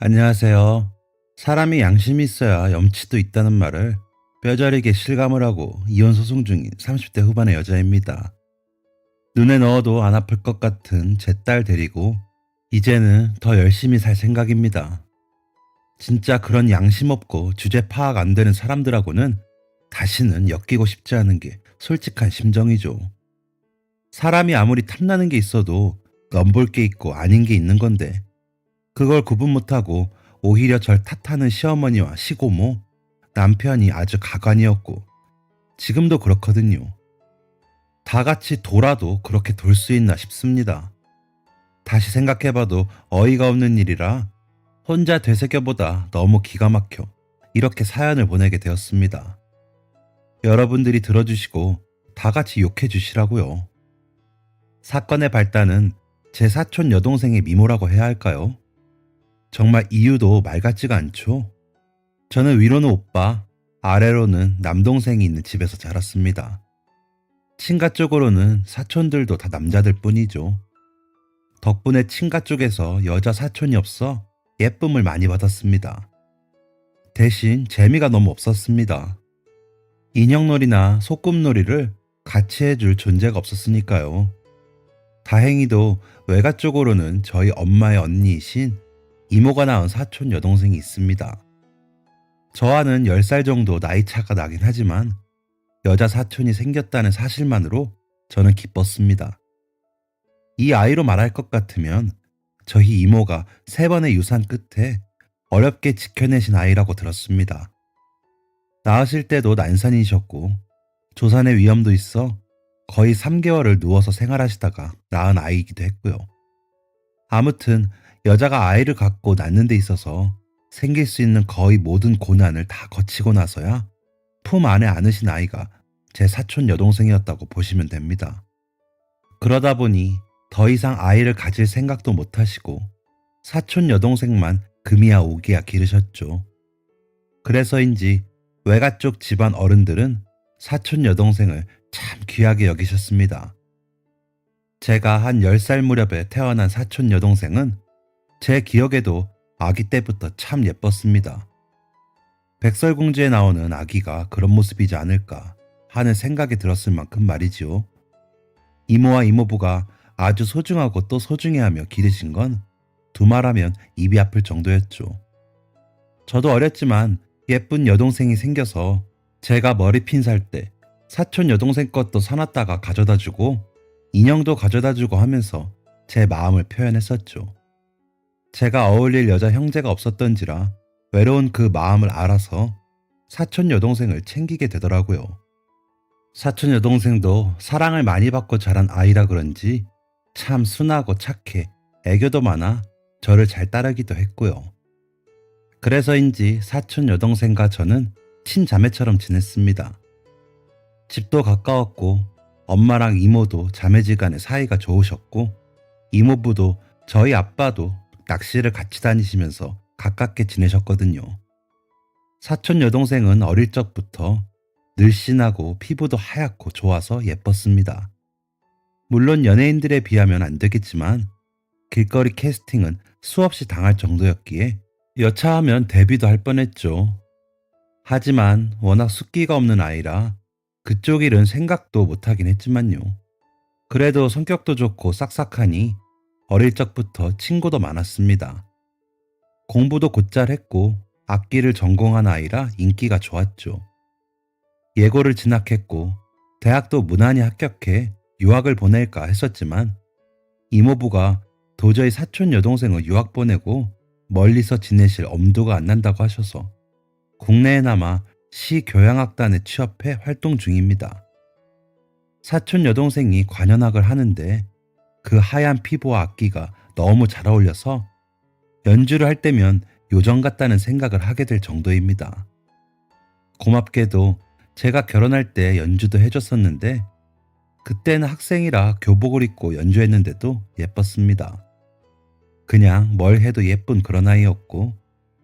안녕하세요. 사람이 양심이 있어야 염치도 있다는 말을 뼈저리게 실감을 하고 이혼 소송 중인 30대 후반의 여자입니다. 눈에 넣어도 안 아플 것 같은 제 딸 데리고 이제는 더 열심히 살 생각입니다. 진짜 그런 양심 없고 주제 파악 안 되는 사람들하고는 다시는 엮이고 싶지 않은 게 솔직한 심정이죠. 사람이 아무리 탐나는 게 있어도 넘볼 게 있고 아닌 게 있는 건데 그걸 구분 못하고 오히려 절 탓하는 시어머니와 시고모, 남편이 아주 가관이었고 지금도 그렇거든요. 다 같이 돌아도 그렇게 돌 수 있나 싶습니다. 다시 생각해봐도 어이가 없는 일이라 혼자 되새겨보다 너무 기가 막혀 이렇게 사연을 보내게 되었습니다. 여러분들이 들어주시고 다 같이 욕해 주시라고요. 사건의 발단은 제 사촌 여동생의 미모라고 해야 할까요? 정말 이유도 말 같지가 않죠. 저는 위로는 오빠, 아래로는 남동생이 있는 집에서 자랐습니다. 친가 쪽으로는 사촌들도 다 남자들 뿐이죠. 덕분에 친가 쪽에서 여자 사촌이 없어 예쁨을 많이 받았습니다. 대신 재미가 너무 없었습니다. 인형놀이나 소꿉놀이를 같이 해줄 존재가 없었으니까요. 다행히도 외가 쪽으로는 저희 엄마의 언니이신 이모가 낳은 사촌 여동생이 있습니다. 저와는 10살 정도 나이 차가 나긴 하지만 여자 사촌이 생겼다는 사실만으로 저는 기뻤습니다. 이 아이로 말할 것 같으면 저희 이모가 3번의 유산 끝에 어렵게 지켜내신 아이라고 들었습니다. 낳으실 때도 난산이셨고 조산의 위험도 있어 거의 3개월을 누워서 생활하시다가 낳은 아이이기도 했고요. 아무튼 여자가 아이를 갖고 낳는 데 있어서 생길 수 있는 거의 모든 고난을 다 거치고 나서야 품 안에 안으신 아이가 제 사촌 여동생이었다고 보시면 됩니다. 그러다 보니 더 이상 아이를 가질 생각도 못 하시고 사촌 여동생만 금이야 오기야 기르셨죠. 그래서인지 외가 쪽 집안 어른들은 사촌 여동생을 참 귀하게 여기셨습니다. 제가 한 10살 무렵에 태어난 사촌 여동생은 제 기억에도 아기 때부터 참 예뻤습니다. 백설공주에 나오는 아기가 그런 모습이지 않을까 하는 생각이 들었을 만큼 말이지요. 이모와 이모부가 아주 소중하고 또 소중해하며 기르신 건 두말하면 입이 아플 정도였죠. 저도 어렸지만 예쁜 여동생이 생겨서 제가 머리핀 살 때 사촌 여동생 것도 사놨다가 가져다주고 인형도 가져다주고 하면서 제 마음을 표현했었죠. 제가 어울릴 여자 형제가 없었던지라 외로운 그 마음을 알아서 사촌 여동생을 챙기게 되더라고요. 사촌 여동생도 사랑을 많이 받고 자란 아이라 그런지 참 순하고 착해 애교도 많아 저를 잘 따르기도 했고요. 그래서인지 사촌 여동생과 저는 친자매처럼 지냈습니다. 집도 가까웠고 엄마랑 이모도 자매지간에 사이가 좋으셨고 이모부도 저희 아빠도 낚시를 같이 다니시면서 가깝게 지내셨거든요. 사촌 여동생은 어릴 적부터 늘씬하고 피부도 하얗고 좋아서 예뻤습니다. 물론 연예인들에 비하면 안 되겠지만 길거리 캐스팅은 수없이 당할 정도였기에 여차하면 데뷔도 할 뻔했죠. 하지만 워낙 숫기가 없는 아이라 그쪽 일은 생각도 못하긴 했지만요. 그래도 성격도 좋고 싹싹하니 어릴 적부터 친구도 많았습니다. 공부도 곧잘 했고 악기를 전공한 아이라 인기가 좋았죠. 예고를 진학했고 대학도 무난히 합격해 유학을 보낼까 했었지만 이모부가 도저히 사촌 여동생을 유학 보내고 멀리서 지내실 엄두가 안 난다고 하셔서 국내에나마 시교향악단에 취업해 활동 중입니다. 사촌 여동생이 관현악을 하는데 그 하얀 피부와 악기가 너무 잘 어울려서 연주를 할 때면 요정 같다는 생각을 하게 될 정도입니다. 고맙게도 제가 결혼할 때 연주도 해줬었는데 그때는 학생이라 교복을 입고 연주했는데도 예뻤습니다. 그냥 뭘 해도 예쁜 그런 아이였고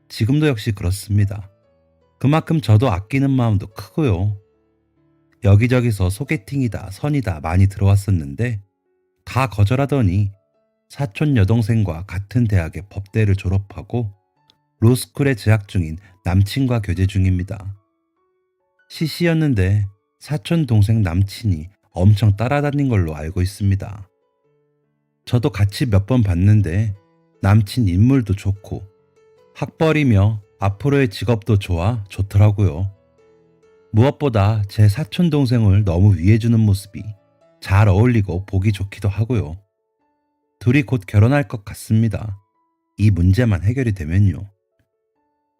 지금도 역시 그렇습니다. 그만큼 저도 아끼는 마음도 크고요. 여기저기서 소개팅이다 선이다 많이 들어왔었는데 다 거절하더니 사촌 여동생과 같은 대학의 법대를 졸업하고 로스쿨에 재학 중인 남친과 교제 중입니다. 시시였는데 사촌 동생 남친이 엄청 따라다닌 걸로 알고 있습니다. 저도 같이 몇 번 봤는데 남친 인물도 좋고 학벌이며 앞으로의 직업도 좋더라고요. 무엇보다 제 사촌 동생을 너무 위해주는 모습이 잘 어울리고 보기 좋기도 하고요. 둘이 곧 결혼할 것 같습니다. 이 문제만 해결이 되면요.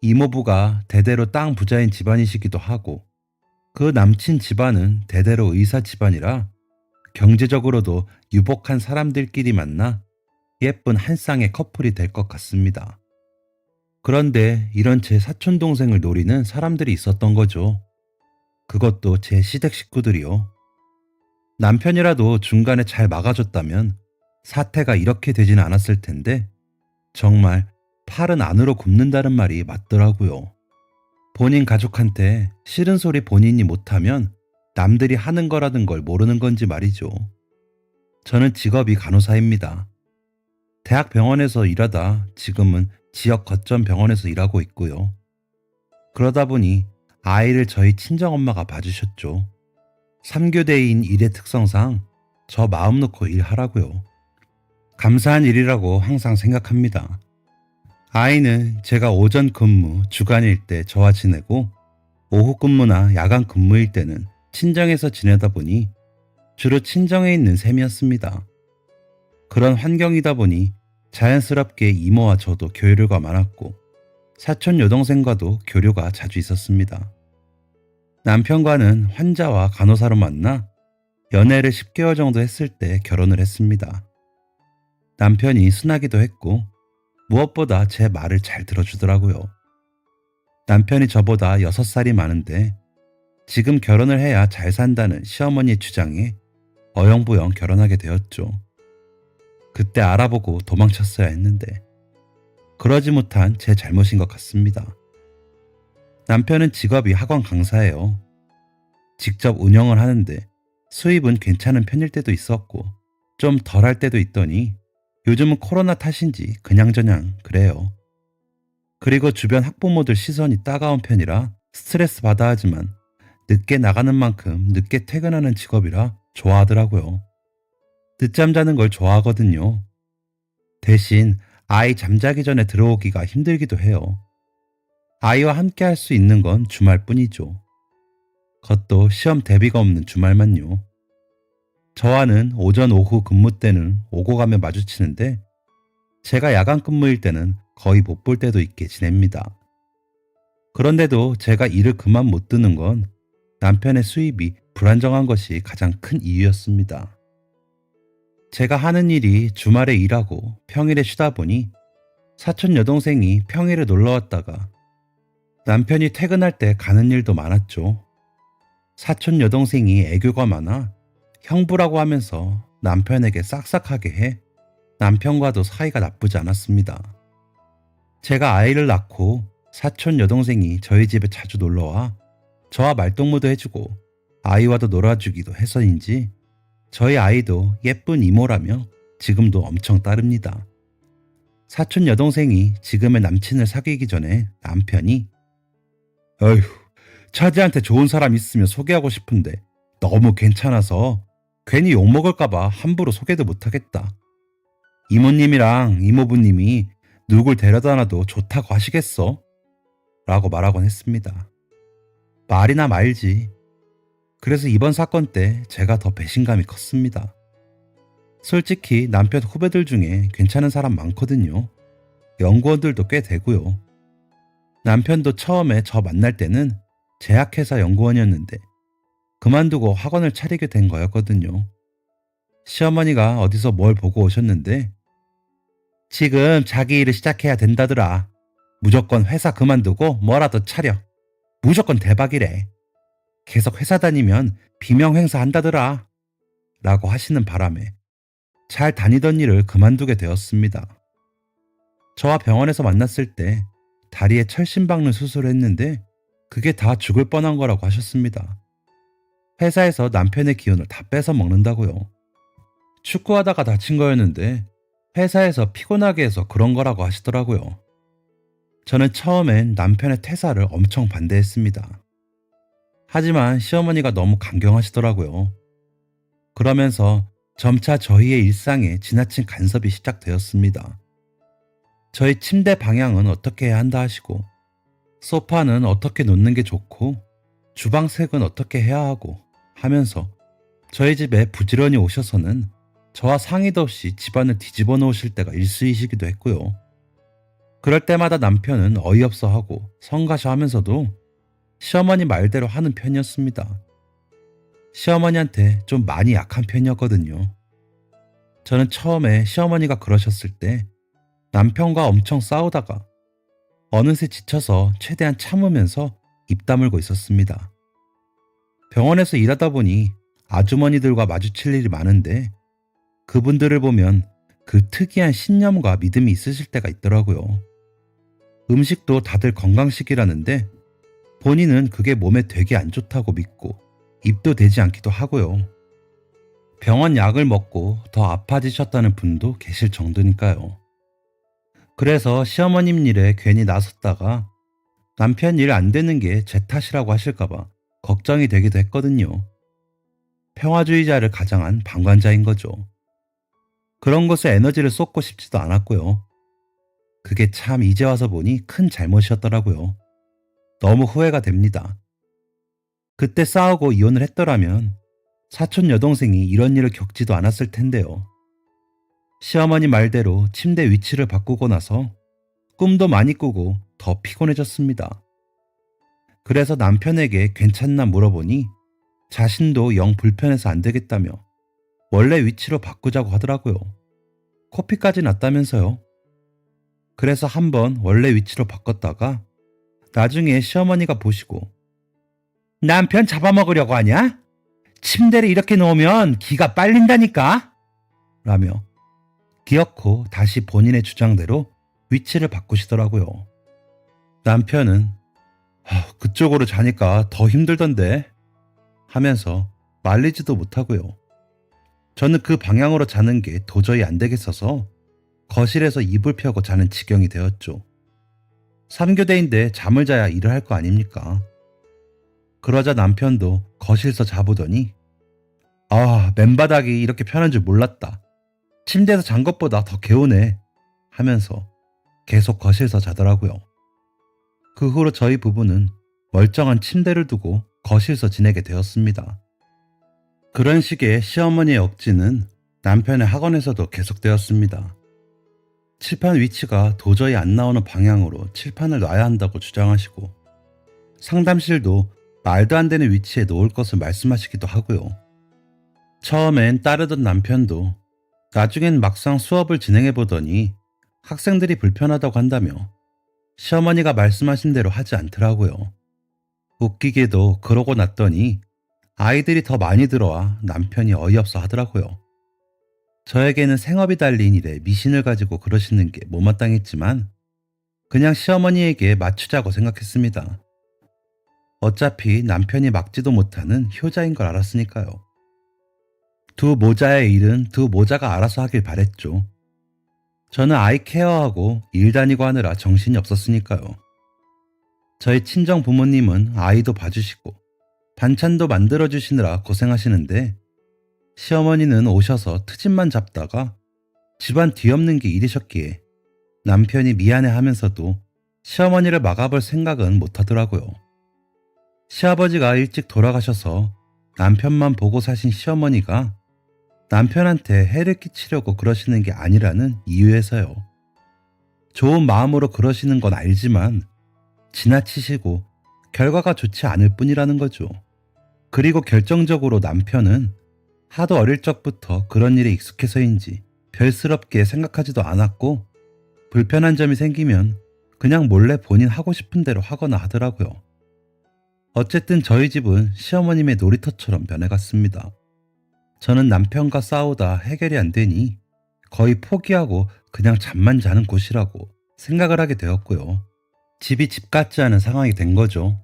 이모부가 대대로 땅 부자인 집안이시기도 하고 그 남친 집안은 대대로 의사 집안이라 경제적으로도 유복한 사람들끼리 만나 예쁜 한 쌍의 커플이 될 것 같습니다. 그런데 이런 제 사촌 동생을 노리는 사람들이 있었던 거죠. 그것도 제 시댁 식구들이요. 남편이라도 중간에 잘 막아줬다면 사태가 이렇게 되진 않았을 텐데 정말 팔은 안으로 굽는다는 말이 맞더라고요. 본인 가족한테 싫은 소리 본인이 못하면 남들이 하는 거라는 걸 모르는 건지 말이죠. 저는 직업이 간호사입니다. 대학병원에서 일하다 지금은 지역 거점 병원에서 일하고 있고요. 그러다 보니 아이를 저희 친정엄마가 봐주셨죠. 3교대인 일의 특성상 저 마음 놓고 일하라고요. 감사한 일이라고 항상 생각합니다. 아이는 제가 오전 근무, 주간일 때 저와 지내고 오후 근무나 야간 근무일 때는 친정에서 지내다 보니 주로 친정에 있는 셈이었습니다. 그런 환경이다 보니 자연스럽게 이모와 저도 교류가 많았고 사촌 여동생과도 교류가 자주 있었습니다. 남편과는 환자와 간호사로 만나 연애를 10개월 정도 했을 때 결혼을 했습니다. 남편이 순하기도 했고 무엇보다 제 말을 잘 들어주더라고요. 남편이 저보다 6살이 많은데 지금 결혼을 해야 잘 산다는 시어머니의 주장에 어영부영 결혼하게 되었죠. 그때 알아보고 도망쳤어야 했는데 그러지 못한 제 잘못인 것 같습니다. 남편은 직업이 학원 강사예요. 직접 운영을 하는데 수입은 괜찮은 편일 때도 있었고 좀 덜할 때도 있더니 요즘은 코로나 탓인지 그냥저냥 그래요. 그리고 주변 학부모들 시선이 따가운 편이라 스트레스 받아 하지만 늦게 나가는 만큼 늦게 퇴근하는 직업이라 좋아하더라고요. 늦잠 자는 걸 좋아하거든요. 대신 아이 잠자기 전에 들어오기가 힘들기도 해요. 아이와 함께 할 수 있는 건 주말뿐이죠. 그것도 시험 대비가 없는 주말만요. 저와는 오전 오후 근무 때는 오고 가며 마주치는데 제가 야간 근무일 때는 거의 못 볼 때도 있게 지냅니다. 그런데도 제가 일을 그만 못 뜨는 건 남편의 수입이 불안정한 것이 가장 큰 이유였습니다. 제가 하는 일이 주말에 일하고 평일에 쉬다 보니 사촌 여동생이 평일에 놀러 왔다가 남편이 퇴근할 때 가는 일도 많았죠. 사촌 여동생이 애교가 많아 형부라고 하면서 남편에게 싹싹하게 해 남편과도 사이가 나쁘지 않았습니다. 제가 아이를 낳고 사촌 여동생이 저희 집에 자주 놀러와 저와 말동무도 해주고 아이와도 놀아주기도 해서인지 저희 아이도 예쁜 이모라며 지금도 엄청 따릅니다. 사촌 여동생이 지금의 남친을 사귀기 전에 남편이 어휴, 차지한테 좋은 사람 있으면 소개하고 싶은데 너무 괜찮아서 괜히 욕먹을까봐 함부로 소개도 못하겠다. 이모님이랑 이모부님이 누굴 데려다 놔도 좋다고 하시겠어? 라고 말하곤 했습니다. 말이나 말지. 그래서 이번 사건 때 제가 더 배신감이 컸습니다. 솔직히 남편 후배들 중에 괜찮은 사람 많거든요. 연구원들도 꽤 되고요. 남편도 처음에 저 만날 때는 제약회사 연구원이었는데 그만두고 학원을 차리게 된 거였거든요. 시어머니가 어디서 뭘 보고 오셨는데 지금 자기 일을 시작해야 된다더라. 무조건 회사 그만두고 뭐라도 차려. 무조건 대박이래. 계속 회사 다니면 비명 행사 한다더라. 라고 하시는 바람에 잘 다니던 일을 그만두게 되었습니다. 저와 병원에서 만났을 때 다리에 철심 박는 수술을 했는데 그게 다 죽을 뻔한 거라고 하셨습니다. 회사에서 남편의 기운을 다 뺏어 먹는다고요. 축구하다가 다친 거였는데 회사에서 피곤하게 해서 그런 거라고 하시더라고요. 저는 처음엔 남편의 퇴사를 엄청 반대했습니다. 하지만 시어머니가 너무 강경하시더라고요. 그러면서 점차 저희의 일상에 지나친 간섭이 시작되었습니다. 저희 침대 방향은 어떻게 해야 한다 하시고, 소파는 어떻게 놓는 게 좋고, 주방 색은 어떻게 해야 하고 하면서 저희 집에 부지런히 오셔서는 저와 상의도 없이 집안을 뒤집어 놓으실 때가 일수이시기도 했고요. 그럴 때마다 남편은 어이없어 하고 성가셔 하면서도 시어머니 말대로 하는 편이었습니다. 시어머니한테 좀 많이 약한 편이었거든요. 저는 처음에 시어머니가 그러셨을 때 남편과 엄청 싸우다가 어느새 지쳐서 최대한 참으면서 입 다물고 있었습니다. 병원에서 일하다 보니 아주머니들과 마주칠 일이 많은데 그분들을 보면 그 특이한 신념과 믿음이 있으실 때가 있더라고요. 음식도 다들 건강식이라는데 본인은 그게 몸에 되게 안 좋다고 믿고 입도 대지 않기도 하고요. 병원 약을 먹고 더 아파지셨다는 분도 계실 정도니까요. 그래서 시어머님 일에 괜히 나섰다가 남편 일 안 되는 게 제 탓이라고 하실까봐 걱정이 되기도 했거든요. 평화주의자를 가장한 방관자인 거죠. 그런 것에 에너지를 쏟고 싶지도 않았고요. 그게 참 이제 와서 보니 큰 잘못이었더라고요. 너무 후회가 됩니다. 그때 싸우고 이혼을 했더라면 사촌 여동생이 이런 일을 겪지도 않았을 텐데요. 시어머니 말대로 침대 위치를 바꾸고 나서 꿈도 많이 꾸고 더 피곤해졌습니다. 그래서 남편에게 괜찮나 물어보니 자신도 영 불편해서 안 되겠다며 원래 위치로 바꾸자고 하더라고요. 코피까지 났다면서요. 그래서 한번 원래 위치로 바꿨다가 나중에 시어머니가 보시고 남편 잡아먹으려고 하냐? 침대를 이렇게 놓으면 기가 빨린다니까? 라며 기어코 다시 본인의 주장대로 위치를 바꾸시더라고요. 남편은 그쪽으로 자니까 더 힘들던데 하면서 말리지도 못하고요. 저는 그 방향으로 자는 게 도저히 안 되겠어서 거실에서 이불 펴고 자는 지경이 되었죠. 3교대인데 잠을 자야 일을 할 거 아닙니까? 그러자 남편도 거실에서 자보더니 맨바닥이 이렇게 편한 줄 몰랐다. 침대에서 잔 것보다 더 개운해 하면서 계속 거실에서 자더라고요. 그 후로 저희 부부는 멀쩡한 침대를 두고 거실에서 지내게 되었습니다. 그런 식의 시어머니의 억지는 남편의 학원에서도 계속되었습니다. 칠판 위치가 도저히 안 나오는 방향으로 칠판을 놔야 한다고 주장하시고 상담실도 말도 안 되는 위치에 놓을 것을 말씀하시기도 하고요. 처음엔 따르던 남편도 나중엔 막상 수업을 진행해 보더니 학생들이 불편하다고 한다며 시어머니가 말씀하신 대로 하지 않더라고요. 웃기게도 그러고 났더니 아이들이 더 많이 들어와 남편이 어이없어 하더라고요. 저에게는 생업이 달린 일에 미신을 가지고 그러시는 게 못마땅했지만 그냥 시어머니에게 맞추자고 생각했습니다. 어차피 남편이 막지도 못하는 효자인 걸 알았으니까요. 두 모자의 일은 두 모자가 알아서 하길 바랬죠. 저는 아이 케어하고 일 다니고 하느라 정신이 없었으니까요. 저희 친정 부모님은 아이도 봐주시고 반찬도 만들어주시느라 고생하시는데 시어머니는 오셔서 트집만 잡다가 집안 뒤엎는 게 일이셨기에 남편이 미안해하면서도 시어머니를 막아볼 생각은 못하더라고요. 시아버지가 일찍 돌아가셔서 남편만 보고 사신 시어머니가 남편한테 해를 끼치려고 그러시는 게 아니라는 이유에서요. 좋은 마음으로 그러시는 건 알지만 지나치시고 결과가 좋지 않을 뿐이라는 거죠. 그리고 결정적으로 남편은 하도 어릴 적부터 그런 일에 익숙해서인지 별스럽게 생각하지도 않았고 불편한 점이 생기면 그냥 몰래 본인 하고 싶은 대로 하거나 하더라고요. 어쨌든 저희 집은 시어머님의 놀이터처럼 변해갔습니다. 저는 남편과 싸우다 해결이 안 되니 거의 포기하고 그냥 잠만 자는 곳이라고 생각을 하게 되었고요. 집이 집 같지 않은 상황이 된 거죠.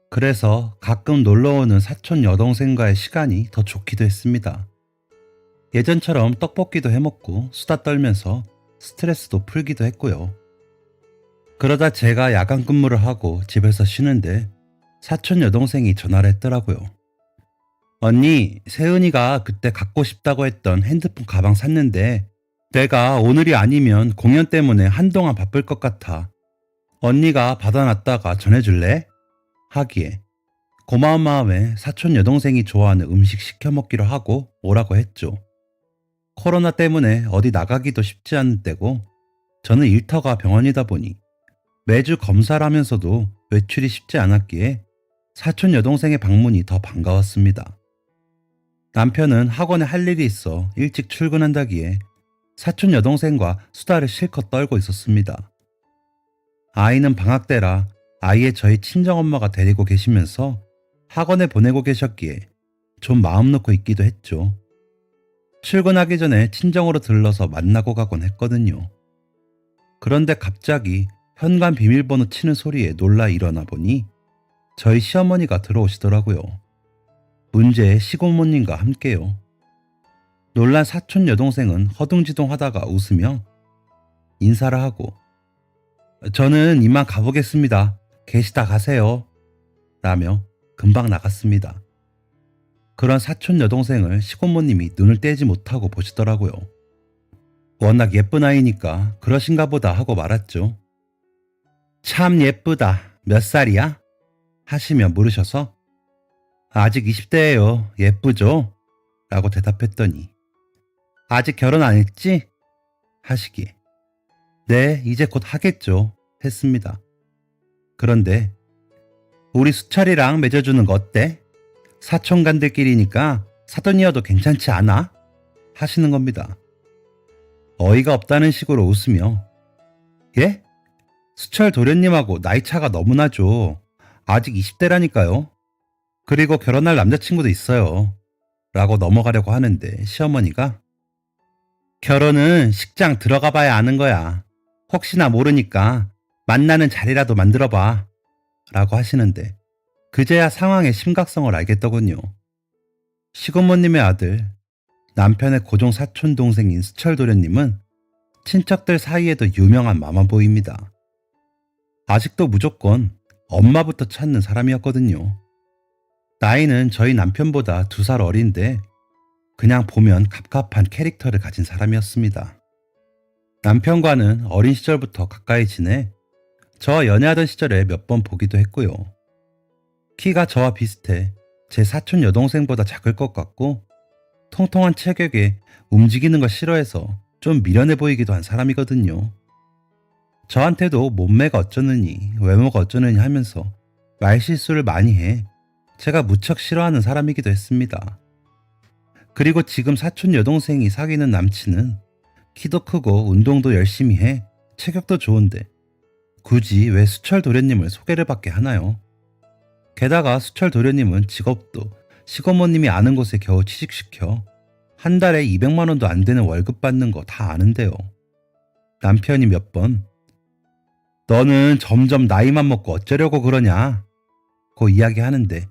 그래서 가끔 놀러오는 사촌 여동생과의 시간이 더 좋기도 했습니다. 예전처럼 떡볶이도 해먹고 수다 떨면서 스트레스도 풀기도 했고요. 그러다 제가 야간 근무를 하고 집에서 쉬는데 사촌 여동생이 전화를 했더라고요. 언니, 세은이가 그때 갖고 싶다고 했던 핸드폰 가방 샀는데 내가 오늘이 아니면 공연 때문에 한동안 바쁠 것 같아. 언니가 받아놨다가 전해줄래? 하기에 고마운 마음에 사촌 여동생이 좋아하는 음식 시켜 먹기로 하고 오라고 했죠. 코로나 때문에 어디 나가기도 쉽지 않은 때고 저는 일터가 병원이다 보니 매주 검사를 하면서도 외출이 쉽지 않았기에 사촌 여동생의 방문이 더 반가웠습니다. 남편은 학원에 할 일이 있어 일찍 출근한다기에 사촌 여동생과 수다를 실컷 떨고 있었습니다. 아이는 방학 때라 아이의 저희 친정엄마가 데리고 계시면서 학원에 보내고 계셨기에 좀 마음 놓고 있기도 했죠. 출근하기 전에 친정으로 들러서 만나고 가곤 했거든요. 그런데 갑자기 현관 비밀번호 치는 소리에 놀라 일어나 보니 저희 시어머니가 들어오시더라고요. 문제의 시고모님과 함께요. 놀란 사촌 여동생은 허둥지둥 하다가 웃으며 인사를 하고 저는 이만 가보겠습니다. 계시다 가세요. 라며 금방 나갔습니다. 그런 사촌 여동생을 시고모님이 눈을 떼지 못하고 보시더라고요. 워낙 예쁜 아이니까 그러신가 보다 하고 말았죠. 참 예쁘다. 몇 살이야? 하시며 물으셔서 아직 20대예요. 예쁘죠? 라고 대답했더니 아직 결혼 안 했지? 하시기에 네, 이제 곧 하겠죠. 했습니다. 그런데 우리 수철이랑 맺어주는 거 어때? 사촌간들끼리니까 사돈이어도 괜찮지 않아? 하시는 겁니다. 어이가 없다는 식으로 웃으며 예? 수철 도련님하고 나이 차가 너무 나죠. 아직 20대라니까요. 그리고 결혼할 남자친구도 있어요. 라고 넘어가려고 하는데 시어머니가 결혼은 식장 들어가 봐야 아는 거야. 혹시나 모르니까 만나는 자리라도 만들어봐. 라고 하시는데 그제야 상황의 심각성을 알겠더군요. 시고모님의 아들, 남편의 고종 사촌 동생인 수철 도련님은 친척들 사이에도 유명한 마마보이입니다. 아직도 무조건 엄마부터 찾는 사람이었거든요. 나이는 저희 남편보다 2살 어린데 그냥 보면 갑갑한 캐릭터를 가진 사람이었습니다. 남편과는 어린 시절부터 가까이 지내 저와 연애하던 시절에 몇 번 보기도 했고요. 키가 저와 비슷해 제 사촌 여동생보다 작을 것 같고 통통한 체격에 움직이는 걸 싫어해서 좀 미련해 보이기도 한 사람이거든요. 저한테도 몸매가 어쩌느니 외모가 어쩌느니 하면서 말실수를 많이 해 제가 무척 싫어하는 사람이기도 했습니다. 그리고 지금 사촌 여동생이 사귀는 남친은 키도 크고 운동도 열심히 해 체격도 좋은데 굳이 왜 수철 도련님을 소개를 받게 하나요? 게다가 수철 도련님은 직업도 시고모님이 아는 곳에 겨우 취직시켜 한 달에 200만 원도 안 되는 월급 받는 거 다 아는데요. 남편이 몇 번 너는 점점 나이만 먹고 어쩌려고 그러냐 고 이야기하는데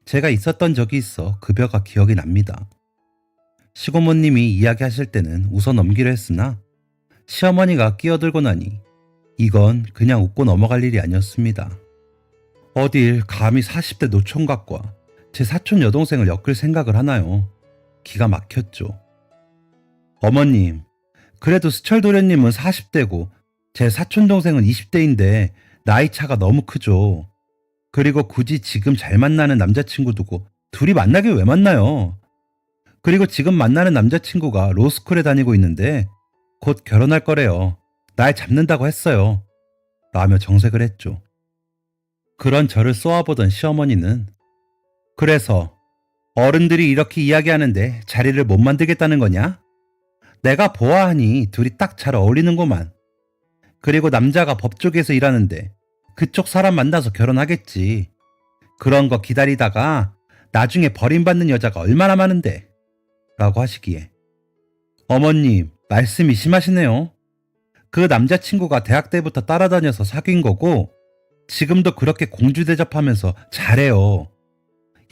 제가 있었던 적이 있어 급여가 기억이 납니다. 시고모님이 이야기하실 때는 웃어 넘기려 했으나 시어머니가 끼어들고 나니 이건 그냥 웃고 넘어갈 일이 아니었습니다. 어딜 감히 40대 노총각과 제 사촌 여동생을 엮을 생각을 하나요? 기가 막혔죠. 어머님, 그래도 수철 도련님은 40대고 제 사촌 동생은 20대인데 나이 차가 너무 크죠. 그리고 굳이 지금 잘 만나는 남자친구 두고 둘이 만나길 왜 만나요? 그리고 지금 만나는 남자친구가 로스쿨에 다니고 있는데 곧 결혼할 거래요. 날 잡는다고 했어요. 라며 정색을 했죠. 그런 저를 쏘아보던 시어머니는 그래서 어른들이 이렇게 이야기하는데 자리를 못 만들겠다는 거냐? 내가 보아하니 둘이 딱 잘 어울리는구만. 그리고 남자가 법조계에서 일하는데 그쪽 사람 만나서 결혼하겠지. 그런 거 기다리다가 나중에 버림받는 여자가 얼마나 많은데. 라고 하시기에 어머님, 말씀이 심하시네요. 그 남자친구가 대학 때부터 따라다녀서 사귄 거고 지금도 그렇게 공주 대접하면서 잘해요.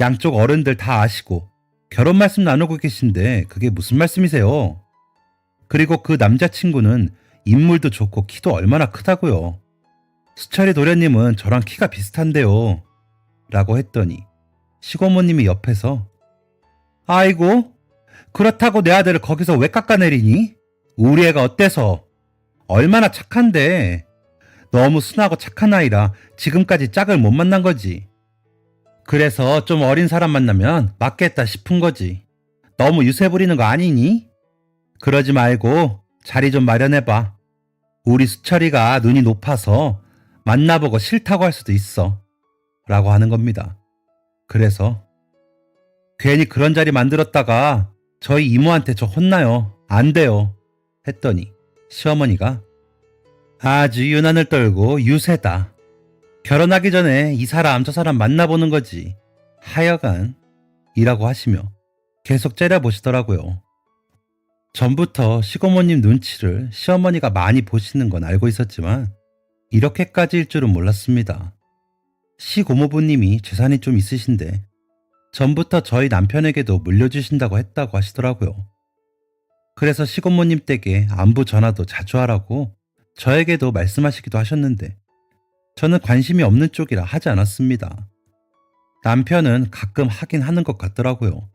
양쪽 어른들 다 아시고 결혼 말씀 나누고 계신데 그게 무슨 말씀이세요? 그리고 그 남자친구는 인물도 좋고 키도 얼마나 크다고요. 수철이 도련님은 저랑 키가 비슷한데요. 라고 했더니 시고모님이 옆에서 아이고, 그렇다고 내 아들을 거기서 왜 깎아내리니? 우리 애가 어때서? 얼마나 착한데. 너무 순하고 착한 아이라 지금까지 짝을 못 만난 거지. 그래서 좀 어린 사람 만나면 맞겠다 싶은 거지. 너무 유세 부리는 거 아니니? 그러지 말고 자리 좀 마련해봐. 우리 수철이가 눈이 높아서 만나보고 싫다고 할 수도 있어. 라고 하는 겁니다. 그래서 괜히 그런 자리 만들었다가 저희 이모한테 저 혼나요. 안 돼요. 했더니 시어머니가 아주 유난을 떨고 유세다. 결혼하기 전에 이 사람 저 사람 만나보는 거지. 하여간 이라고 하시며 계속 째려보시더라고요. 전부터 시고모님 눈치를 시어머니가 많이 보시는 건 알고 있었지만 이렇게까지일 줄은 몰랐습니다. 시고모부님이 재산이 좀 있으신데 전부터 저희 남편에게도 물려주신다고 했다고 하시더라고요. 그래서 시고모님 댁에 안부 전화도 자주 하라고 저에게도 말씀하시기도 하셨는데 저는 관심이 없는 쪽이라 하지 않았습니다. 남편은 가끔 하긴 하는 것 같더라고요.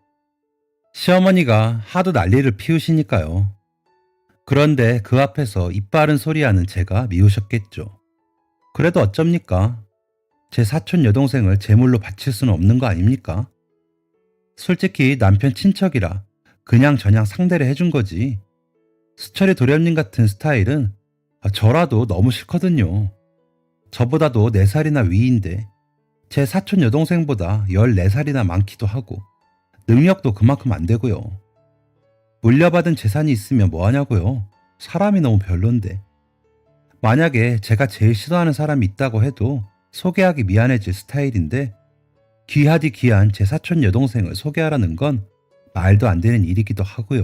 시어머니가 하도 난리를 피우시니까요. 그런데 그 앞에서 입바른 소리하는 제가 미우셨겠죠. 그래도 어쩝니까? 제 사촌 여동생을 제물로 바칠 수는 없는 거 아닙니까? 솔직히 남편 친척이라 그냥 저냥 상대를 해준 거지. 수철이 도련님 같은 스타일은 저라도 너무 싫거든요. 저보다도 4살이나 위인데 제 사촌 여동생보다 14살이나 많기도 하고 능력도 그만큼 안 되고요. 물려받은 재산이 있으면 뭐하냐고요. 사람이 너무 별론데. 만약에 제가 제일 싫어하는 사람이 있다고 해도 소개하기 미안해질 스타일인데 귀하디 귀한 제 사촌 여동생을 소개하라는 건 말도 안 되는 일이기도 하고요.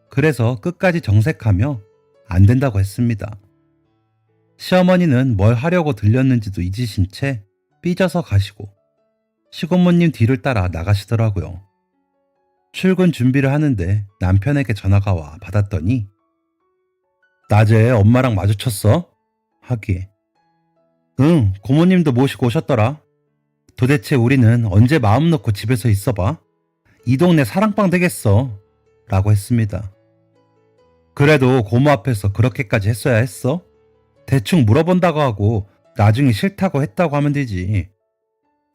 그래서 끝까지 정색하며 안 된다고 했습니다. 시어머니는 뭘 하려고 들렸는지도 잊으신 채 삐져서 가시고 시고모님 뒤를 따라 나가시더라고요. 출근 준비를 하는데 남편에게 전화가 와 받았더니 낮에 엄마랑 마주쳤어? 하기에 응, 고모님도 모시고 오셨더라. 도대체 우리는 언제 마음 놓고 집에서 있어봐? 이 동네 사랑방 되겠어. 라고 했습니다. 그래도 고모 앞에서 그렇게까지 했어야 했어? 대충 물어본다고 하고 나중에 싫다고 했다고 하면 되지.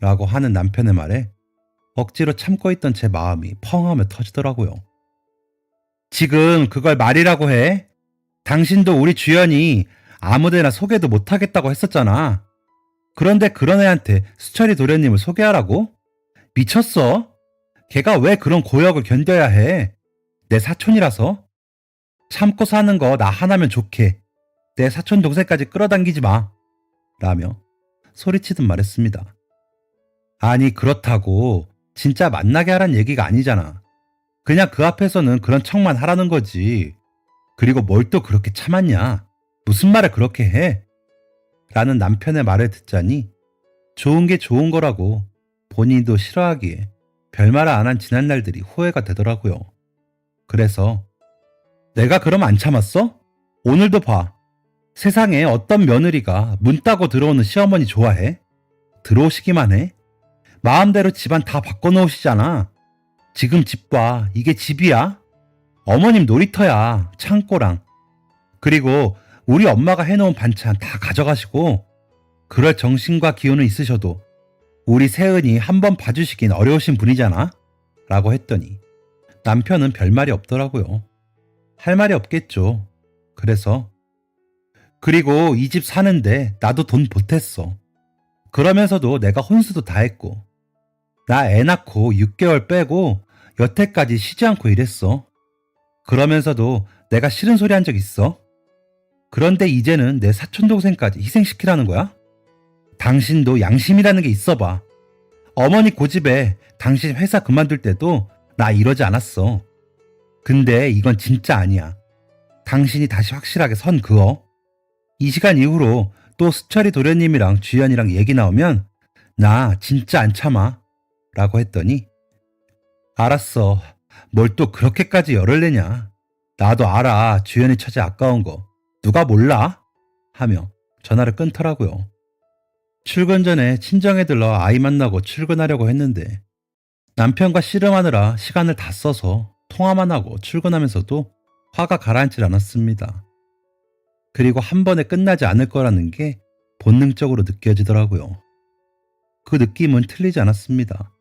라고 하는 남편의 말에 억지로 참고 있던 제 마음이 펑 하며 터지더라고요. 지금 그걸 말이라고 해? 당신도 우리 주연이 아무데나 소개도 못하겠다고 했었잖아. 그런데 그런 애한테 수철이 도련님을 소개하라고? 미쳤어? 걔가 왜 그런 고역을 견뎌야 해? 내 사촌이라서? 참고 사는 거 나 하나면 좋게. 내 사촌 동생까지 끌어당기지 마. 라며 소리치듯 말했습니다. 아니 그렇다고 진짜 만나게 하란 얘기가 아니잖아. 그냥 그 앞에서는 그런 척만 하라는 거지. 그리고 뭘 또 그렇게 참았냐? 무슨 말을 그렇게 해? 라는 남편의 말을 듣자니 좋은 게 좋은 거라고 본인도 싫어하기에 별말 안 한 지난 날들이 후회가 되더라고요. 그래서 내가 그럼 안 참았어? 오늘도 봐. 세상에 어떤 며느리가 문 따고 들어오는 시어머니 좋아해? 들어오시기만 해? 마음대로 집안 다 바꿔놓으시잖아. 지금 집 봐. 이게 집이야? 어머님 놀이터야. 창고랑. 그리고 우리 엄마가 해놓은 반찬 다 가져가시고 그럴 정신과 기운은 있으셔도 우리 세은이 한번 봐주시긴 어려우신 분이잖아. 라고 했더니 남편은 별말이 없더라고요. 할 말이 없겠죠. 그래서 그리고 이 집 사는데 나도 돈 보탰어. 그러면서도 내가 혼수도 다 했고 나 애 낳고 6개월 빼고 여태까지 쉬지 않고 일했어. 그러면서도 내가 싫은 소리 한 적 있어? 그런데 이제는 내 사촌동생까지 희생시키라는 거야? 당신도 양심이라는 게 있어 봐. 어머니 고집에 당신 회사 그만둘 때도 나 이러지 않았어. 근데 이건 진짜 아니야. 당신이 다시 확실하게 선 그어. 이 시간 이후로 또 수철이 도련님이랑 주연이랑 얘기 나오면 나 진짜 안 참아. 라고 했더니 알았어. 뭘 또 그렇게까지 열을 내냐. 나도 알아. 주연이 처제 아까운 거. 누가 몰라? 하며 전화를 끊더라고요. 출근 전에 친정에 들러 아이 만나고 출근하려고 했는데 남편과 씨름하느라 시간을 다 써서 통화만 하고 출근하면서도 화가 가라앉질 않았습니다. 그리고 한 번에 끝나지 않을 거라는 게 본능적으로 느껴지더라고요. 그 느낌은 틀리지 않았습니다.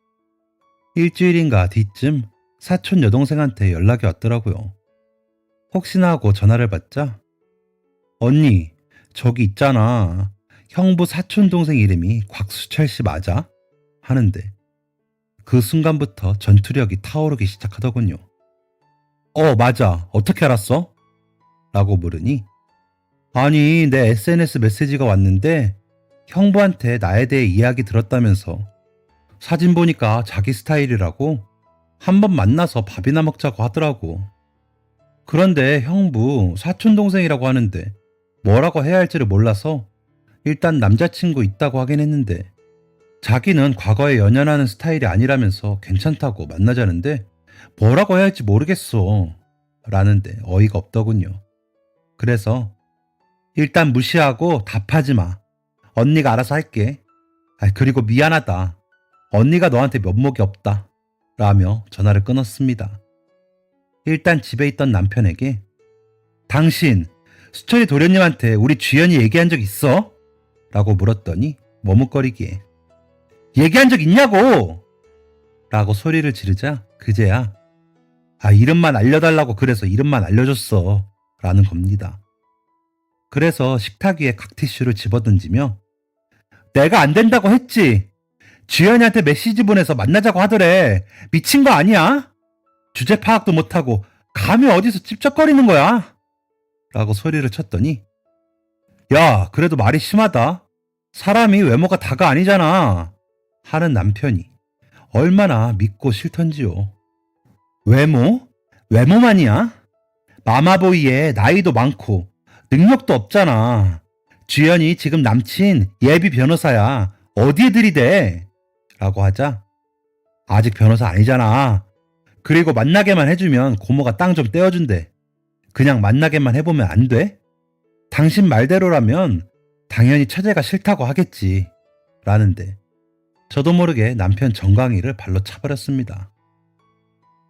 일주일인가 뒤쯤 사촌 여동생한테 연락이 왔더라고요. 혹시나 하고 전화를 받자 언니 저기 있잖아. 형부 사촌 동생 이름이 곽수철 씨 맞아? 하는데 그 순간부터 전투력이 타오르기 시작하더군요. 맞아. 어떻게 알았어? 라고 물으니 아니 내 SNS 메시지가 왔는데 형부한테 나에 대해 이야기 들었다면서 사진 보니까 자기 스타일이라고 한번 만나서 밥이나 먹자고 하더라고. 그런데 형부 사촌 동생이라고 하는데 뭐라고 해야 할지를 몰라서 일단 남자친구 있다고 하긴 했는데 자기는 과거에 연연하는 스타일이 아니라면서 괜찮다고 만나자는데 뭐라고 해야 할지 모르겠어 라는데 어이가 없더군요. 그래서 일단 무시하고 답하지 마. 언니가 알아서 할게. 그리고 미안하다. 언니가 너한테 면목이 없다 라며 전화를 끊었습니다. 일단 집에 있던 남편에게 당신 수철이 도련님한테 우리 주연이 얘기한 적 있어? 라고 물었더니 머뭇거리기에 얘기한 적 있냐고! 라고 소리를 지르자 그제야 이름만 알려달라고 그래서 이름만 알려줬어 라는 겁니다. 그래서 식탁 위에 각티슈를 집어던지며 내가 안 된다고 했지. 주연이한테 메시지 보내서 만나자고 하더래. 미친 거 아니야? 주제 파악도 못하고 감히 어디서 찝쩍거리는 거야? 라고 소리를 쳤더니 야 그래도 말이 심하다. 사람이 외모가 다가 아니잖아 하는 남편이 얼마나 믿고 싫던지요. 외모? 외모만이야? 마마보이에 나이도 많고 능력도 없잖아. 주연이 지금 남친 예비 변호사야. 어디에 들이대? 라고 하자 아직 변호사 아니잖아. 그리고 만나게만 해주면 고모가 땅 좀 떼어준대. 그냥 만나게만 해보면 안 돼? 당신 말대로라면 당연히 처제가 싫다고 하겠지 라는데 저도 모르게 남편 정강이를 발로 차버렸습니다.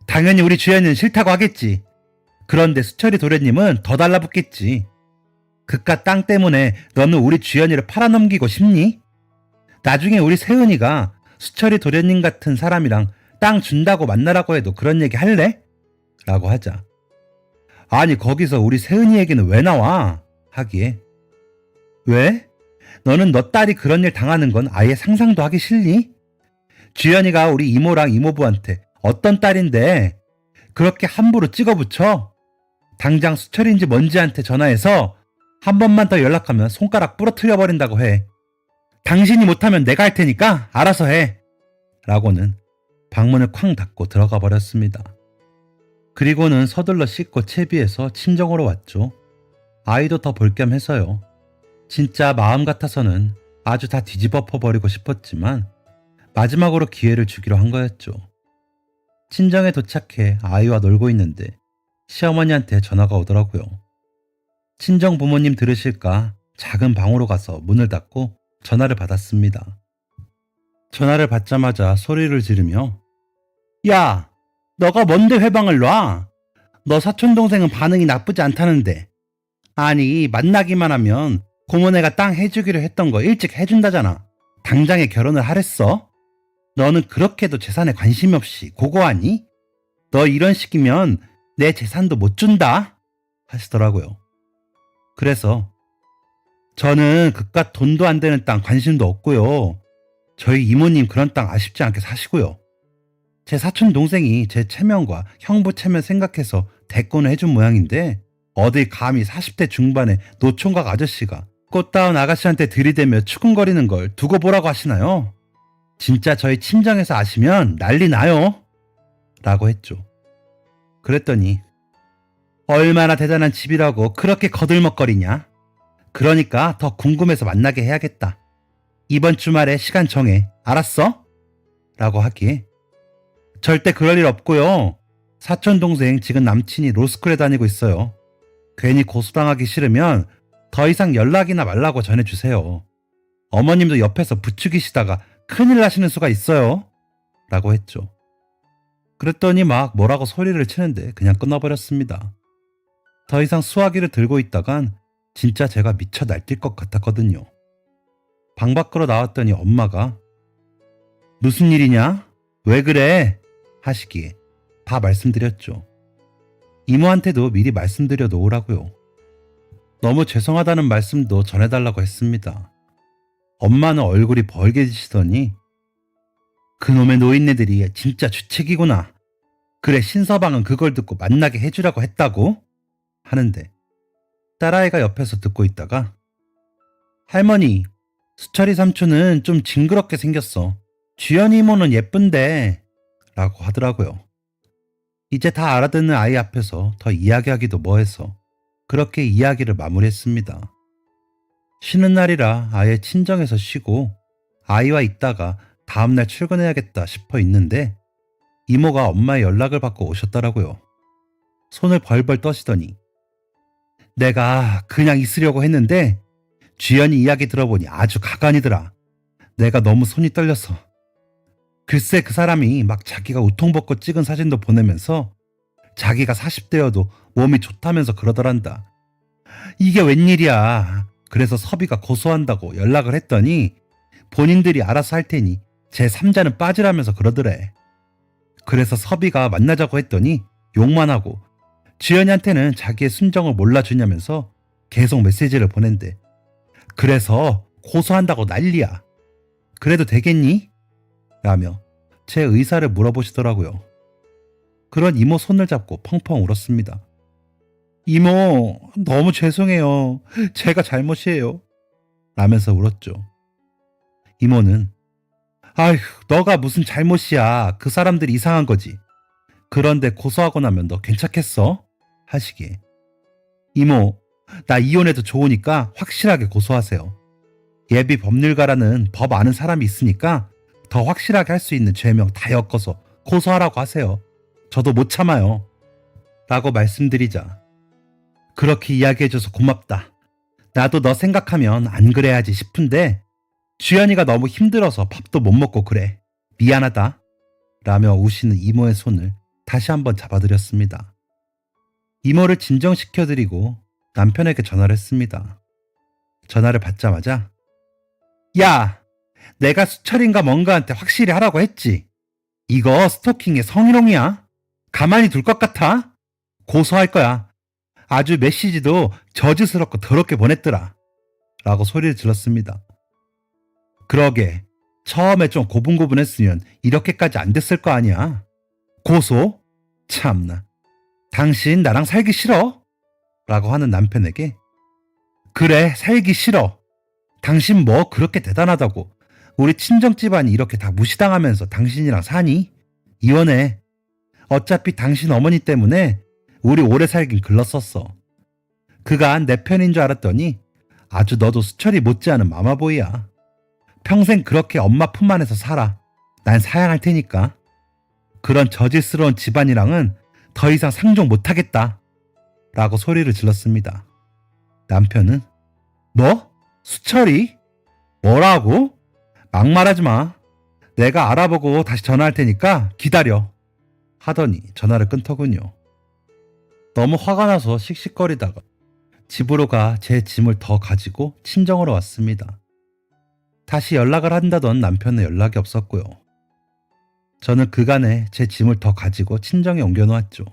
당연히 우리 주연이는 싫다고 하겠지. 그런데 수철이 도련님은 더 달라붙겠지. 그깟 땅 때문에 너는 우리 주연이를 팔아넘기고 싶니? 나중에 우리 세은이가 수철이 도련님 같은 사람이랑 땅 준다고 만나라고 해도 그런 얘기 할래? 라고 하자 아니 거기서 우리 세은이 얘기는 왜 나와? 하기에 왜? 너는 너 딸이 그런 일 당하는 건 아예 상상도 하기 싫니? 주연이가 우리 이모랑 이모부한테 어떤 딸인데 그렇게 함부로 찍어붙여? 당장 수철인지 뭔지한테 전화해서 한 번만 더 연락하면 손가락 부러뜨려 버린다고 해. 당신이 못하면 내가 할 테니까 알아서 해. 라고는 방문을 쾅 닫고 들어가 버렸습니다. 그리고는 서둘러 씻고 채비해서 친정으로 왔죠. 아이도 더 볼 겸 해서요. 진짜 마음 같아서는 아주 다 뒤집어 버리고 싶었지만 마지막으로 기회를 주기로 한 거였죠. 친정에 도착해 아이와 놀고 있는데 시어머니한테 전화가 오더라고요. 친정 부모님 들으실까 작은 방으로 가서 문을 닫고 전화를 받았습니다. 전화를 받자마자 소리를 지르며 야! 너가 뭔데 회방을 놔? 너 사촌동생은 반응이 나쁘지 않다는데. 아니 만나기만 하면 고모네가 땅 해주기로 했던 거 일찍 해준다잖아. 당장에 결혼을 하랬어? 너는 그렇게도 재산에 관심이 없이 고고하니? 너 이런 식이면 내 재산도 못 준다? 하시더라고요. 그래서 저는 그깟 돈도 안 되는 땅 관심도 없고요. 저희 이모님 그런 땅 아쉽지 않게 사시고요. 제 사촌 동생이 제 체면과 형부 체면 생각해서 대권을 해준 모양인데 어딜 감히 40대 중반의 노총각 아저씨가 꽃다운 아가씨한테 들이대며 추궁거리는 걸 두고 보라고 하시나요? 진짜 저희 친정에서 아시면 난리 나요. 라고 했죠. 그랬더니 얼마나 대단한 집이라고 그렇게 거들먹거리냐? 그러니까 더 궁금해서 만나게 해야겠다. 이번 주말에 시간 정해. 알았어? 라고 하기에 절대 그럴 일 없고요. 사촌동생 지금 남친이 로스쿨에 다니고 있어요. 괜히 고소당하기 싫으면 더 이상 연락이나 말라고 전해주세요. 어머님도 옆에서 부추기시다가 큰일 나시는 수가 있어요. 라고 했죠. 그랬더니 막 뭐라고 소리를 치는데 그냥 끊어버렸습니다. 더 이상 수화기를 들고 있다간 진짜 제가 미쳐 날뛸 것 같았거든요. 방 밖으로 나왔더니 엄마가 무슨 일이냐? 왜 그래? 하시기에 다 말씀드렸죠. 이모한테도 미리 말씀드려 놓으라고요. 너무 죄송하다는 말씀도 전해달라고 했습니다. 엄마는 얼굴이 벌개지시더니 그놈의 노인네들이 진짜 주책이구나. 그래 신서방은 그걸 듣고 만나게 해주라고 했다고? 하는데 딸아이가 옆에서 듣고 있다가 할머니, 수철이 삼촌은 좀 징그럽게 생겼어. 주연이 이모는 예쁜데 라고 하더라고요. 이제 다 알아듣는 아이 앞에서 더 이야기하기도 뭐해서 그렇게 이야기를 마무리했습니다. 쉬는 날이라 아예 친정에서 쉬고 아이와 있다가 다음날 출근해야겠다 싶어 있는데 이모가 엄마의 연락을 받고 오셨더라고요. 손을 벌벌 떠시더니 내가 그냥 있으려고 했는데 주연이 이야기 들어보니 아주 가관이더라. 내가 너무 손이 떨려서. 글쎄 그 사람이 막 자기가 우통벗고 찍은 사진도 보내면서 자기가 40대여도 몸이 좋다면서 그러더란다. 이게 웬일이야. 그래서 섭이가 고소한다고 연락을 했더니 본인들이 알아서 할 테니 제 3자는 빠지라면서 그러더래. 그래서 섭이가 만나자고 했더니 욕만 하고 주연이한테는 자기의 순정을 몰라주냐면서 계속 메시지를 보낸대. 그래서 고소한다고 난리야. 그래도 되겠니? 라며 제 의사를 물어보시더라고요. 그런 이모 손을 잡고 펑펑 울었습니다. 이모, 너무 죄송해요. 제가 잘못이에요. 라면서 울었죠. 이모는 아휴, 너가 무슨 잘못이야. 그 사람들이 이상한 거지. 그런데 고소하고 나면 너 괜찮겠어? 하시기에 이모, 나 이혼해도 좋으니까 확실하게 고소하세요. 예비 법률가라는 법 아는 사람이 있으니까 더 확실하게 할 수 있는 죄명 다 엮어서 고소하라고 하세요. 저도 못 참아요. 라고 말씀드리자 그렇게 이야기해줘서 고맙다. 나도 너 생각하면 안 그래야지 싶은데 주연이가 너무 힘들어서 밥도 못 먹고 그래. 미안하다. 라며 우시는 이모의 손을 다시 한번 잡아드렸습니다. 이모를 진정시켜드리고 남편에게 전화를 했습니다. 전화를 받자마자 야, 내가 수철인가 뭔가한테 확실히 하라고 했지. 이거 스토킹의 성희롱이야. 가만히 둘 것 같아? 고소할 거야. 아주 메시지도 저지스럽고 더럽게 보냈더라. 라고 소리를 질렀습니다. 그러게 처음에 좀 고분고분했으면 이렇게까지 안 됐을 거 아니야. 고소? 참나. 당신 나랑 살기 싫어? 라고 하는 남편에게 그래 살기 싫어. 당신 뭐 그렇게 대단하다고 우리 친정집안이 이렇게 다 무시당하면서 당신이랑 사니? 이혼해. 어차피 당신 어머니 때문에 우리 오래 살긴 글렀었어. 그간 내 편인 줄 알았더니 아주 너도 수철이 못지않은 마마보이야. 평생 그렇게 엄마 품 안에서 살아. 난 사양할 테니까. 그런 저질스러운 집안이랑은 더 이상 상종 못하겠다. 라고 소리를 질렀습니다. 남편은 뭐? 수철이? 뭐라고? 막말하지 마. 내가 알아보고 다시 전화할 테니까 기다려. 하더니 전화를 끊더군요. 너무 화가 나서 씩씩거리다가 집으로 가 제 짐을 더 가지고 친정으로 왔습니다. 다시 연락을 한다던 남편은 연락이 없었고요. 저는 그간에 제 짐을 더 가지고 친정에 옮겨놓았죠.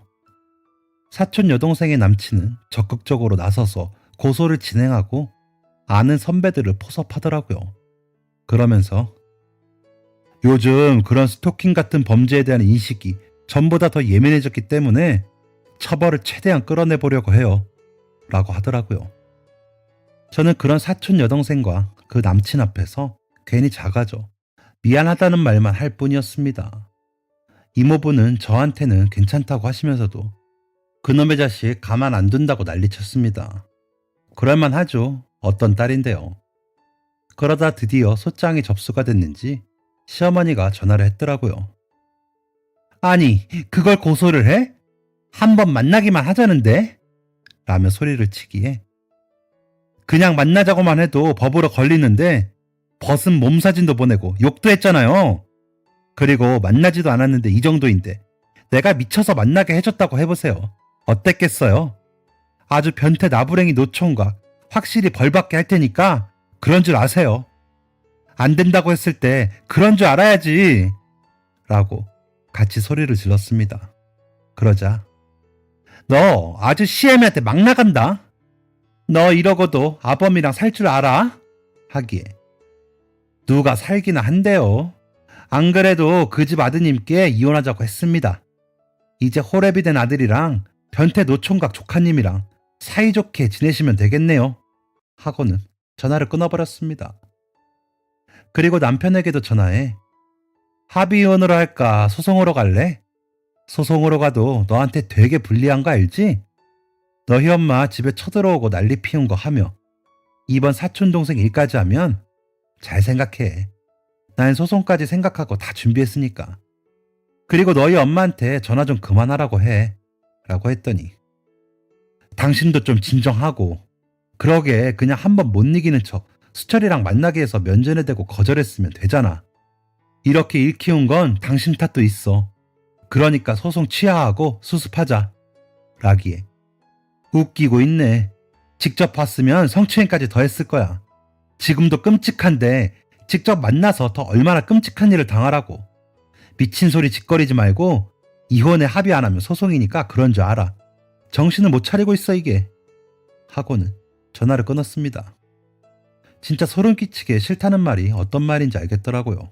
사촌 여동생의 남친은 적극적으로 나서서 고소를 진행하고 아는 선배들을 포섭하더라고요. 그러면서 요즘 그런 스토킹 같은 범죄에 대한 인식이 전보다 더 예민해졌기 때문에 처벌을 최대한 끌어내보려고 해요. 라고 하더라고요. 저는 그런 사촌 여동생과 그 남친 앞에서 괜히 작아져 미안하다는 말만 할 뿐이었습니다. 이모부는 저한테는 괜찮다고 하시면서도 그놈의 자식 가만 안 둔다고 난리쳤습니다. 그럴만 하죠. 어떤 딸인데요. 그러다 드디어 소장이 접수가 됐는지 시어머니가 전화를 했더라고요. 아니, 그걸 고소를 해? 한번 만나기만 하자는데? 라며 소리를 치기에 그냥 만나자고만 해도 법으로 걸리는데 벗은 몸 사진도 보내고 욕도 했잖아요. 그리고 만나지도 않았는데 이 정도인데 내가 미쳐서 만나게 해줬다고 해보세요. 어땠겠어요? 아주 변태 나부랭이 노총각 확실히 벌받게 할 테니까 그런 줄 아세요. 안 된다고 했을 때 그런 줄 알아야지. 라고 같이 소리를 질렀습니다. 그러자 너 아주 CM한테 막 나간다. 너 이러고도 아범이랑 살 줄 알아? 하기에 누가 살기나 한대요. 안 그래도 그 집 아드님께 이혼하자고 했습니다. 이제 호랩이 된 아들이랑 변태 노총각 조카님이랑 사이좋게 지내시면 되겠네요. 하고는 전화를 끊어버렸습니다. 그리고 남편에게도 전화해 합의이혼으로 할까 소송으로 갈래? 소송으로 가도 너한테 되게 불리한 거 알지? 너희 엄마 집에 쳐들어오고 난리 피운 거 하며 이번 사촌동생 일까지 하면 잘 생각해. 난 소송까지 생각하고 다 준비했으니까. 그리고 너희 엄마한테 전화 좀 그만하라고 해. 라고 했더니 당신도 좀 진정하고 그러게 그냥 한번 못 이기는 척 수철이랑 만나게 해서 면전에 대고 거절했으면 되잖아. 이렇게 일 키운 건 당신 탓도 있어. 그러니까 소송 취하하고 수습하자. 라기에 웃기고 있네. 직접 봤으면 성추행까지 더 했을 거야. 지금도 끔찍한데 직접 만나서 더 얼마나 끔찍한 일을 당하라고. 미친 소리 짓거리지 말고 이혼에 합의 안 하면 소송이니까 그런 줄 알아. 정신을 못 차리고 있어 이게. 하고는 전화를 끊었습니다. 진짜 소름 끼치게 싫다는 말이 어떤 말인지 알겠더라고요.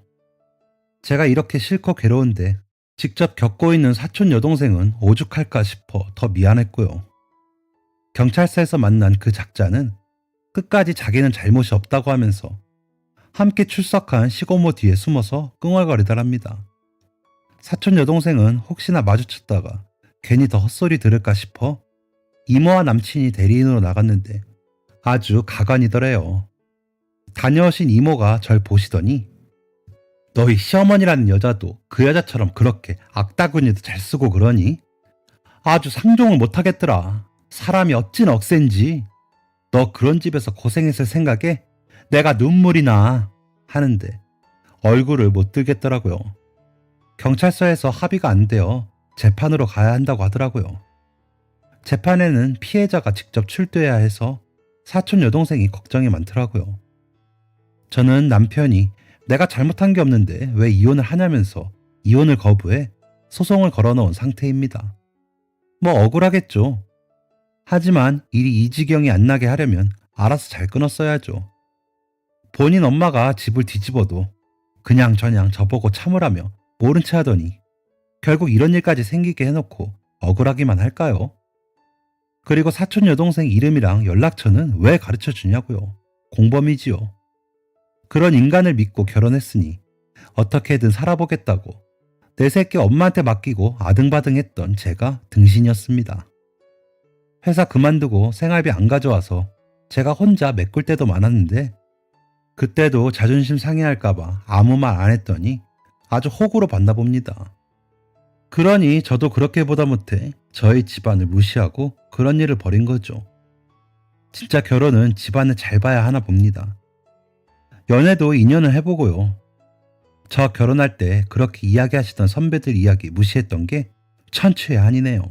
제가 이렇게 싫고 괴로운데 직접 겪고 있는 사촌 여동생은 오죽할까 싶어 더 미안했고요. 경찰서에서 만난 그 작자는 끝까지 자기는 잘못이 없다고 하면서 함께 출석한 시고모 뒤에 숨어서 끙얼거리더랍니다. 사촌 여동생은 혹시나 마주쳤다가 괜히 더 헛소리 들을까 싶어 이모와 남친이 대리인으로 나갔는데 아주 가관이더래요. 다녀오신 이모가 절 보시더니 너희 시어머니라는 여자도 그 여자처럼 그렇게 악다구니도 잘 쓰고 그러니? 아주 상종을 못하겠더라. 사람이 어찌나 억센지. 너 그런 집에서 고생했을 생각에 내가 눈물이 나 하는데 얼굴을 못 들겠더라고요. 경찰서에서 합의가 안 되어 재판으로 가야 한다고 하더라고요. 재판에는 피해자가 직접 출두해야 해서 사촌 여동생이 걱정이 많더라고요. 저는 남편이 내가 잘못한 게 없는데 왜 이혼을 하냐면서 이혼을 거부해 소송을 걸어놓은 상태입니다. 뭐 억울하겠죠. 하지만 일이 이 지경이 안 나게 하려면 알아서 잘 끊었어야죠. 본인 엄마가 집을 뒤집어도 그냥저냥 저보고 참으라며 모른 체 하더니 결국 이런 일까지 생기게 해놓고 억울하기만 할까요? 그리고 사촌 여동생 이름이랑 연락처는 왜 가르쳐 주냐고요. 공범이지요. 그런 인간을 믿고 결혼했으니 어떻게든 살아보겠다고 내 새끼 엄마한테 맡기고 아등바등했던 제가 등신이었습니다. 회사 그만두고 생활비 안 가져와서 제가 혼자 메꿀 때도 많았는데 그때도 자존심 상해할까봐 아무 말 안 했더니 아주 호구로 봤나 봅니다. 그러니 저도 그렇게 보다 못해 저희 집안을 무시하고 그런 일을 벌인 거죠. 진짜 결혼은 집안을 잘 봐야 하나 봅니다. 연애도 인연을 해보고요. 저 결혼할 때 그렇게 이야기하시던 선배들 이야기 무시했던 게 천추의 한이네요.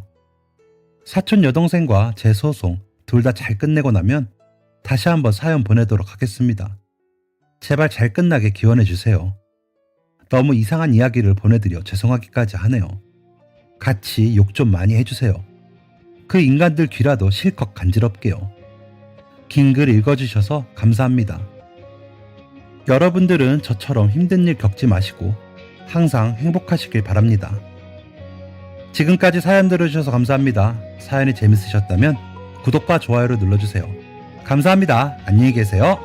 사촌 여동생과 제 소송 둘 다 잘 끝내고 나면 다시 한번 사연 보내도록 하겠습니다. 제발 잘 끝나게 기원해 주세요. 너무 이상한 이야기를 보내드려 죄송하기까지 하네요. 같이 욕 좀 많이 해주세요. 그 인간들 귀라도 실컷 간지럽게요. 긴 글 읽어주셔서 감사합니다. 여러분들은 저처럼 힘든 일 겪지 마시고 항상 행복하시길 바랍니다. 지금까지 사연 들어주셔서 감사합니다. 사연이 재밌으셨다면 구독과 좋아요를 눌러주세요. 감사합니다. 안녕히 계세요.